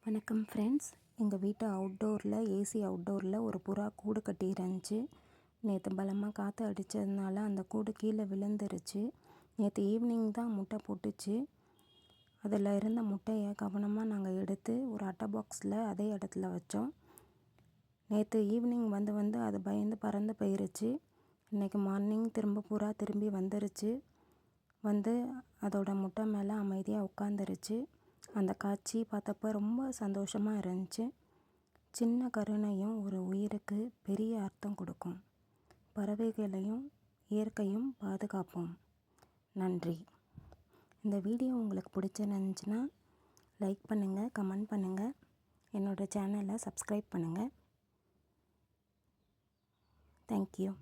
வணக்கம் ஃப்ரெண்ட்ஸ். எங்கள் வீட்டு அவுட்டோரில் ஏசி அவுட்டோரில் ஒரு புறா கூடு கட்டி இருந்துச்சு. நேற்று பலமாக காற்று அடித்ததுனால அந்த கூடு கீழே விழுந்துருச்சு. நேற்று ஈவினிங் தான் முட்டை போட்டுச்சு. அதில் இருந்த முட்டையை கவனமாக நாங்கள் எடுத்து ஒரு அட்டை பாக்ஸில் அதே இடத்துல வச்சோம். நேற்று ஈவினிங் வந்து அது பயந்து பறந்து போயிருச்சு. இன்றைக்கி மார்னிங் புறா திரும்பி வந்துருச்சு. வந்து அதோட முட்டை மேலே அமைதியாக உட்காந்துருச்சு. அந்த காட்சி பார்த்தப்ப ரொம்ப சந்தோஷமாக இருந்துச்சு. சின்ன கருணையும் ஒரு உயிருக்கு பெரிய அர்த்தம் கொடுக்கும். பறவைகளையும் இயற்கையும் பாதுகாப்போம். நன்றி. இந்த வீடியோ உங்களுக்கு பிடிச்சிருந்துச்சுன்னா லைக் பண்ணுங்கள், கமெண்ட் பண்ணுங்கள், என்னோடய சேனலை சப்ஸ்கிரைப் பண்ணுங்கள். தேங்க்யூ.